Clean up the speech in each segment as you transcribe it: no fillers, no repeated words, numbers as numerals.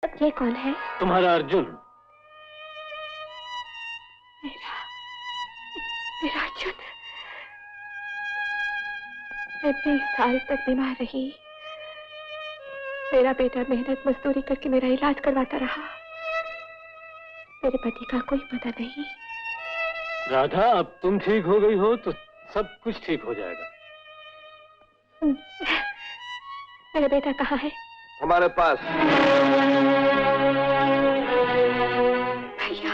अब ये कौन है? तुम्हारा अर्जुन। मेरा अर्जुन। मैं 20 साल तक बीमार रही। मेरा बेटा मेहनत मजदूरी करके मेरा इलाज करवाता रहा। मेरे पति का कोई पता नहीं। राधा, अब तुम ठीक हो गई हो तो सब कुछ ठीक हो जाएगा। मेरा बेटा कहाँ है? हमारे पास। भैया,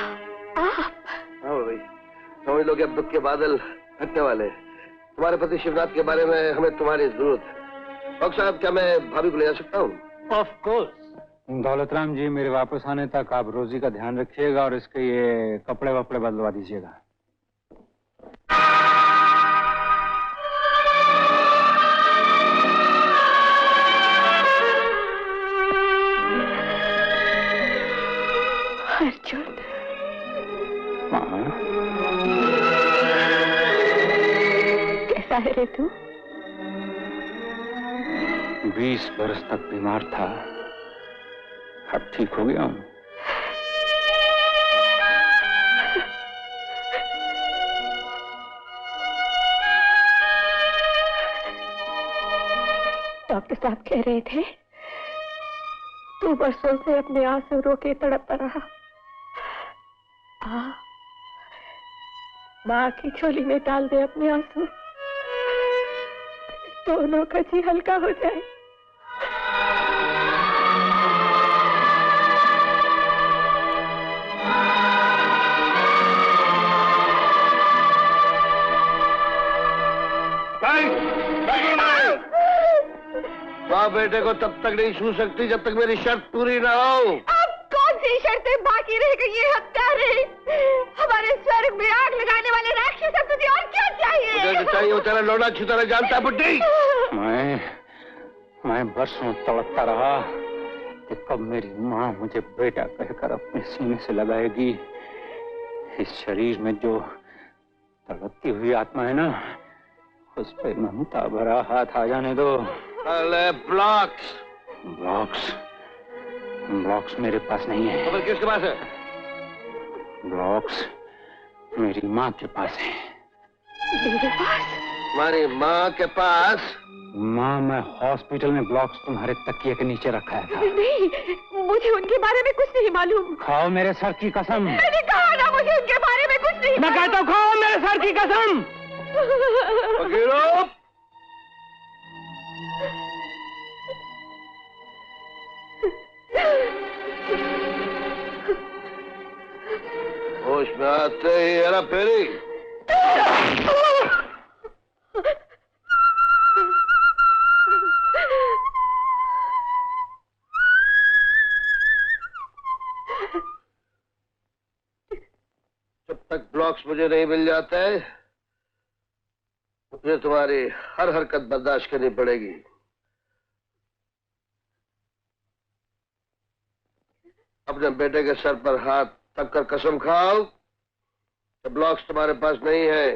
आप? हाँ भाई, समझ लो कि अब दुख के बादल हटने वाले हैं। तुम्हारे पति शिवनाथ के बारे में हमें तुम्हारी जरूरत है। डॉक्टर साहब, क्या मैं भाभी को ले जा सकता हूँ? Of course. दौलतराम जी, मेरे वापस आने तक आप रोजी का ध्यान रखिएगा और इसके ये कपड़े वपड़े बदलवा दीजिएगा। अर्जुन। हाँ। कैसा है रे तू? 20 बरस तक बीमार था, अब ठीक हो गया हूँ। डॉक्टर साहब कह रहे थे तू बरसों से अपने आंसू रोके तड़पता रहा। माँ की झोली में डाल दे अपने आंसू, दोनों का जी हल्का हो जाए। माँ बेटे को तब तक नहीं छू सकती जब तक मेरी शर्त पूरी ना हो। अब कौन सी शर्तें बाकी रह गई है हत्यारे? हमारे स्वर्ग में आग लगाने वाले राक्षस, अब तुझे और क्या चाहिए? मुझे चाहिए वो तेरा लौड़ा अच्छी तरह जानता है बुड्ढी। मैं बरसों तड़पता रहा कि कब मेरी माँ मुझे बेटा कहकर अपने सीने से लगाएगी। इस शरीर में जो तड़पती हुई आत्मा है ना, उस पे ममता भरा हाथ आ जाने दो। अरे ब्लॉक्स। ब्लॉक्स मेरे पास नहीं है। खबर किसके पास है? ब्लॉक्स मेरी माँ के पास है। मेरे पास? हमारी माँ के पास? माँ, मैं हॉस्पिटल में ब्लॉक्स तुम्हारे तकिए के नीचे रखा है था। नहीं, मुझे उनके बारे में कुछ नहीं मालूम। खाओ मेरे सर की कसम। मैंने कहा ना, मुझे उनके बारे में कुछ नहीं। मैं कहता हूँ खाओ मेरे सर की कसम। होश में आते ही हेरा फेरी। जब तक ब्लॉक्स मुझे नहीं मिल जाते मुझे तुम्हारी हर हरकत बर्दाश्त करनी पड़ेगी। अपने बेटे के सर पर हाथ रख कर कसम खाओ कि ब्लॉक्स तुम्हारे पास नहीं है।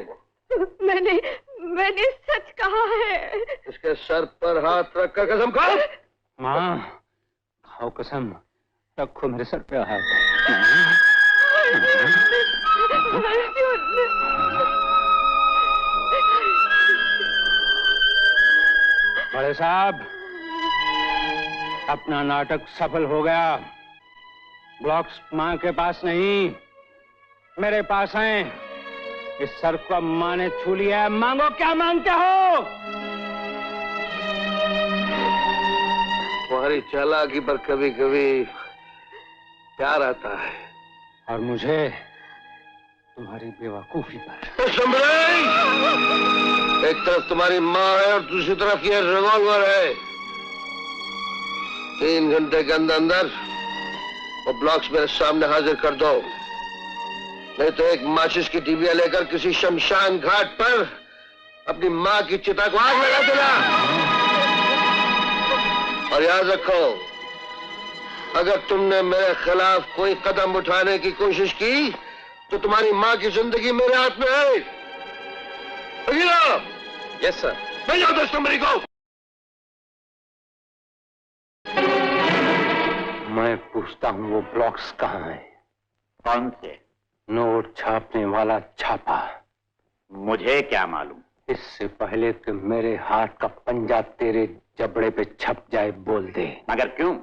मैंने सच कहा है। इसके सर पर हाथ रख कर कसम खाओ। माँ, खाओ कसम, रखो मेरे सर पे हाथ। बड़े साहब, अपना नाटक सफल हो गया। ब्लॉक्स माँ के पास नहीं, मेरे पास हैं। इस सर को माँ ने छू लिया है। मांगो, क्या मांगते हो? तुम्हारी चालाकी पर कभी कभी प्यार आता है, और मुझे तुम्हारी बेवकूफी पर। एक तरफ तुम्हारी माँ है और दूसरी तरफ ये रिवॉल्वर है। 3 घंटे के अंदर अंदर वो ब्लॉक्स मेरे सामने हाजिर कर दो, नहीं तो एक माचिस की डिबिया लेकर किसी शमशान घाट पर अपनी माँ की चिता को आग लगा देना। और याद रखो, अगर तुमने मेरे खिलाफ कोई कदम उठाने की कोशिश की तो तुम्हारी माँ की जिंदगी मेरे हाथ में है। Yes sir. ले जाओ दोस्तों मेरी को। मैं पूछता हूँ वो ब्लॉक्स कहाँ हैं? कौन से? नोट छापने वाला छापा। मुझे क्या मालूम? इससे पहले कि मेरे हाथ का पंजा तेरे जबड़े पे छप जाए बोल दे। मगर क्यों?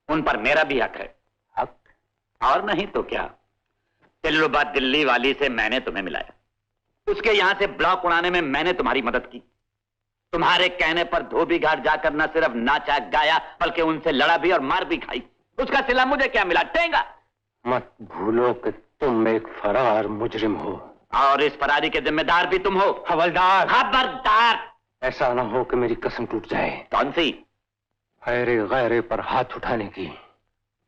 उन पर मेरा भी हक है। हक? और नहीं तो क्या। दिल्लुबाद दिल्ली वाली से मैंने तुम्हें मिलाया, उसके यहां से ब्लॉक उड़ाने में मैंने तुम्हारी मदद की। तुम्हारे कहने पर धोबी घाट जाकर न सिर्फ नाचा गाया बल्कि उनसे लड़ा भी और मार भी खाई। उसका सिला मुझे क्या मिला? टेंगा। मत भूलो कि तुम एक फरार मुजरिम हो और इस फरारी के जिम्मेदार भी तुम हो। हवलदार! खबरदार! ऐसा ना हो कि मेरी कसम टूट जाए। कौन सी? खैरे गैरे पर हाथ उठाने की।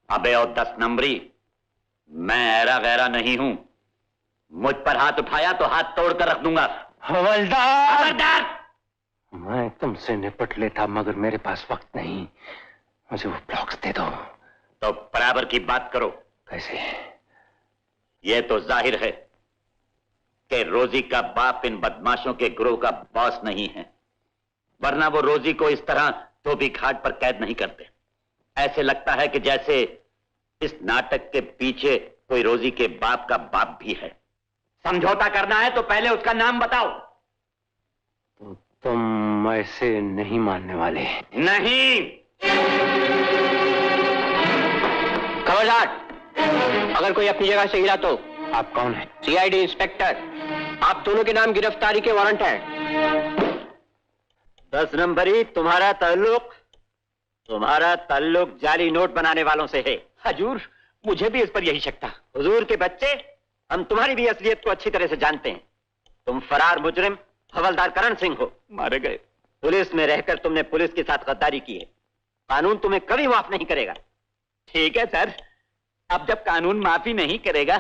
अबे और 10 नंबरी, मैं ऐरा गैरा नहीं हूं। मुझ पर हाथ उठाया तो हाथ तोड़कर रख दूंगा। हवलदार! खबरदार! मैं तुमसे निपट लेता मगर मेरे पास वक्त नहीं। मुझे वो ब्लॉक्स दे दो। तो बराबर की बात करो। कैसे? यह तो जाहिर है कि रोजी का बाप इन बदमाशों के ग्रोह का बॉस नहीं है, वरना वो रोजी को इस तरह धोबी घाट पर कैद नहीं करते। ऐसे लगता है कि जैसे इस नाटक के पीछे कोई रोजी के बाप का बाप भी है। समझौता करना है तो पहले उसका नाम बताओ। तो तुम ऐसे नहीं मानने वाले? नहीं। खबरदार, अगर कोई अपनी जगह से हिला तो। आप कौन है? सीआईडी इंस्पेक्टर, आप दोनों के नाम गिरफ्तारी के वारंट है। 10 नंबरी, तुम्हारा ताल्लुक जाली नोट बनाने वालों से है। हजूर, मुझे भी इस पर यही शक था। हुजूर के बच्चे, हम तुम्हारी भी असलियत को अच्छी तरह से जानते हैं। तुम फरार मुजरिम हवलदार करण सिंह हो। मारे गए। पुलिस में रहकर तुमने पुलिस के साथ गद्दारी की है। कानून तुम्हें कभी माफ नहीं करेगा। ठीक है सर, अब जब कानून माफी नहीं करेगा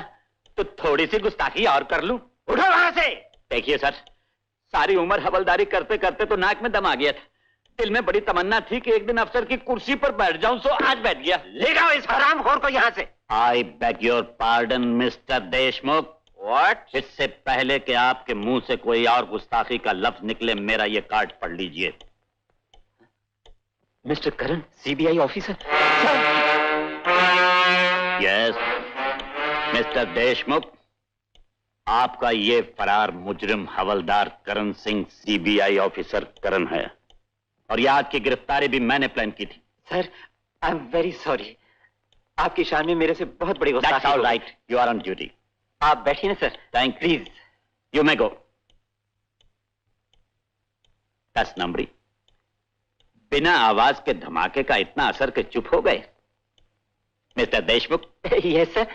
तो थोड़ी सी गुस्ताखी और कर लूं। उठो वहां से। देखिए सर, सारी उम्र हवलदारी करते करते तो नाक में दम आ गया था। दिल में बड़ी तमन्ना थी कि एक दिन अफसर की कुर्सी पर बैठ जाऊं, सो आज बैठ गया। ले जाओ इस हरामखोर को यहाँ से। I beg your pardon mister Deshmukh. What? इससे पहले कि आपके मुंह से कोई और गुस्ताखी का लफ्ज निकले, मेरा ये कार्ड पढ़ लीजिए। Mister Karan, CBI officer. Yes mister Deshmukh, आपका ये फरार मुजरिम हवलदार करण सिंह सीबीआई ऑफिसर करण है, और ये आज की गिरफ्तारी भी मैंने प्लान की थी। Sir, I am very sorry. आपकी शान में मेरे से बहुत बड़ी गुस्ताखी। That's all right. You are on duty. आप बैठिए ना sir. Thank please, you may go. 10 नंबरी, बिना आवाज के धमाके का इतना असर कि चुप हो गए। मिस्टर देशमुख। Yes sir.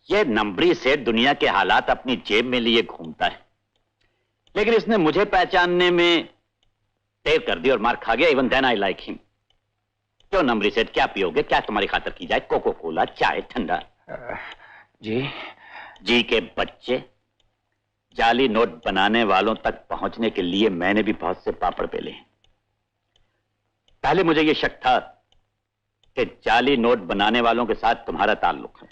यह नंबरी से दुनिया के हालात अपनी जेब में लिए घूमता है, लेकिन इसने मुझे पहचानने में देर कर दी और मार खा गया। Even then I like him. क्यों नंबरी सेठ, क्या पियोगे? क्या तुम्हारी खातर की जाए? कोको कोला, चाय, ठंडा? जी के बच्चे, जाली नोट बनाने वालों तक पहुंचने के लिए मैंने भी बहुत से पापड़ बेले हैं। पहले मुझे यह शक था कि जाली नोट बनाने वालों के साथ तुम्हारा ताल्लुक है,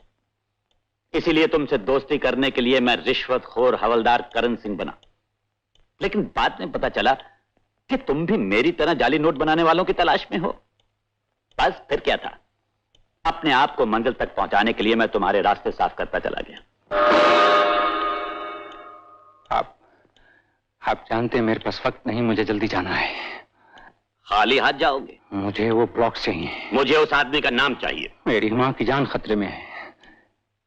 इसीलिए तुमसे दोस्ती करने के लिए मैं रिश्वतखोर हवलदार करण सिंह बना। लेकिन बाद में पता चला कि तुम भी मेरी तरह जाली नोट बनाने वालों की तलाश में हो। बस फिर क्या था, अपने आप को मंजिल तक पहुंचाने के लिए मैं तुम्हारे रास्ते साफ करता चला गया। आप जानते हैं मेरे पास वक्त नहीं, मुझे जल्दी जाना है। खाली हाथ जाओगे? मुझे वो ब्लॉक चाहिए। मुझे उस आदमी का नाम चाहिए। मेरी माँ की जान खतरे में है।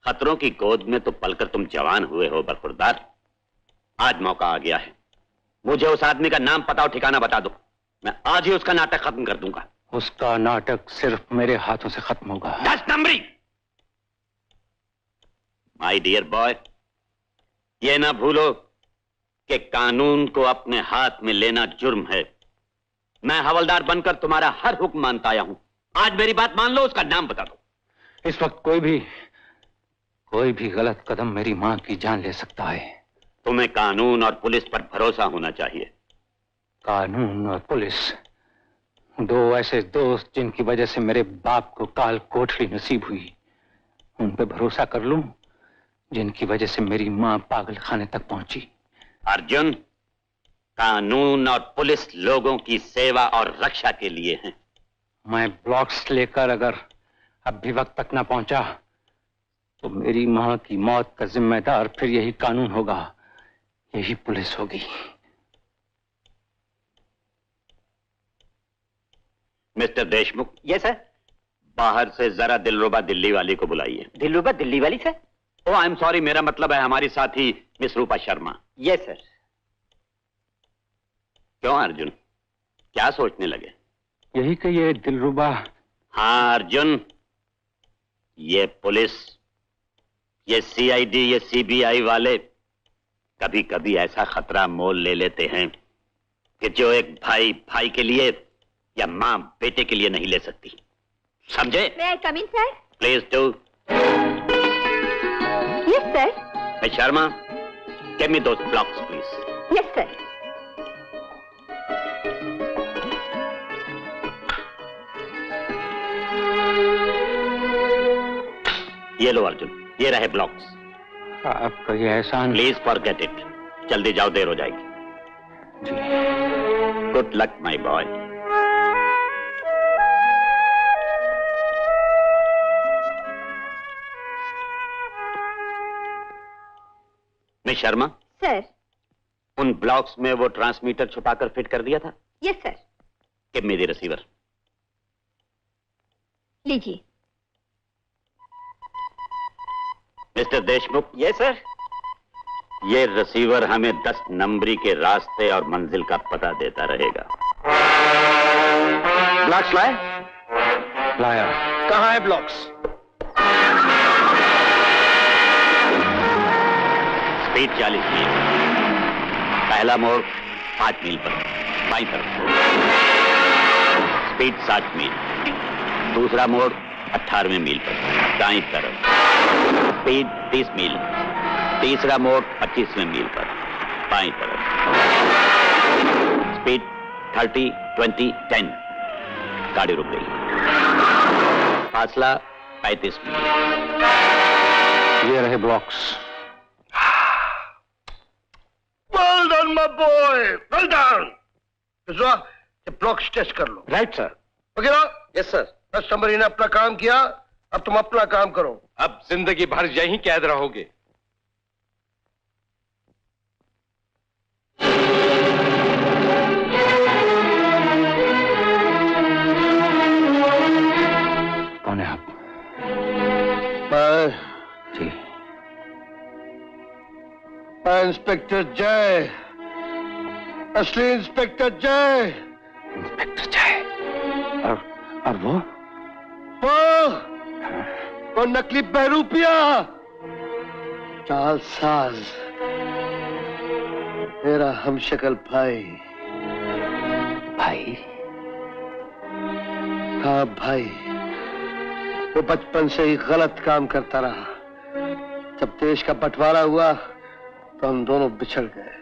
खतरों की गोद में तो पलकर तुम जवान हुए हो बरखुरदार। आज मौका आ गया है। मुझे उस आदमी का नाम, पता और ठिकाना बता दो। मैं आज ही उसका नाटक खत्म कर दूंगा। उसका नाटक सिर्फ मेरे हाथों से खत्म होगा। 10 नंबरी, माय डियर बॉय, ये ना भूलो कि कानून को अपने हाथ में लेना जुर्म है। मैं हवलदार बनकर तुम्हारा हर हुक्म मानता आया हूं। आज मेरी बात मान लो, उसका नाम बता दो। इस वक्त कोई भी गलत कदम मेरी मां की जान ले सकता है। तुम्हें कानून और पुलिस पर भरोसा होना चाहिए। कानून और पुलिस, दो ऐसे दोस्त जिनकी वजह से मेरे बाप को काल कोठरी नसीब हुई। उन पे भरोसा कर लूं जिनकी वजह से मेरी मां पागल खाने तक पहुंची। अर्जुन, कानून और पुलिस लोगों की सेवा और रक्षा के लिए हैं। मैं ब्लॉक्स लेकर अगर अब भी वक्त तक न पहुंचा तो मेरी मां की मौत का जिम्मेदार फिर यही कानून होगा, यही पुलिस होगी। मिस्टर देशमुख। ये सर। बाहर से जरा दिलरुबा दिल्ली वाली को बुलाइए। दिलरुबा दिल्ली वाली sir? Oh I am sorry, मेरा मतलब है हमारी साथी miss Rupa Sharma. Yes sir. क्यों अर्जुन, क्या सोचने लगे? यही कि ये दिलरुबा। हाँ अर्जुन, ये पुलिस, ये सीआईडी, ये सीबीआई वाले कभी कभी ऐसा खतरा मोल ले लेते हैं कि जो एक भाई भाई के लिए या मां बेटे के लिए नहीं ले सकती, समझे? May I come in, sir? Please do. Yes, sir. Miss Sharma, give me those blocks please. Yes, sir. ये लो अर्जुन, ये रहे ब्लॉक्स। आपका ये एहसान। Please forget it. जल्दी जाओ, देर हो जाएगी। Good luck my boy. Miss Sharma, sir. उन ब्लॉक्स में वो ट्रांसमीटर छुपाकर फिट कर दिया था? Yes sir. Give me the receiver. लीजिए। मिस्टर देशमुख। ये सर। ये रिसीवर हमें 10 नंबरी के रास्ते और मंजिल का पता देता रहेगा। ब्लॉक्स लाए? लाया। कहाँ है ब्लॉक्स? स्पीड 40 मील। पहला मोड़ 5 मील पर बाईं तरफ। स्पीड 60 मील। दूसरा मोड़ 18वें मील पर दाईं तरफ। स्पीड 30 मील। तीसरा मोड़ 25वें मील पर बाईं तरफ। स्पीड 30, 20, 10। गाड़ी रुक गई। फासला 35 मील। ये रहे blocks. Well done, my boy. Well done. किसवा, ये ब्लॉक्स टेस्ट कर लो। Right sir. ओके ना? Yes sir. 10 नंबरी ने अपना काम किया, अब तुम अपना काम करो। अब जिंदगी भर यहीं कैद रहोगे। कौन है आप? जी। इंस्पेक्टर जय, असली इंस्पेक्टर जय। इंस्पेक्टर जय। और वो नकली बहरूपिया, चालसाज, मेरा हमशक्ल भाई। भाई? हाँ भाई, वो बचपन से ही गलत काम करता रहा। जब देश का बंटवारा हुआ तो हम दोनों बिछड़ गए।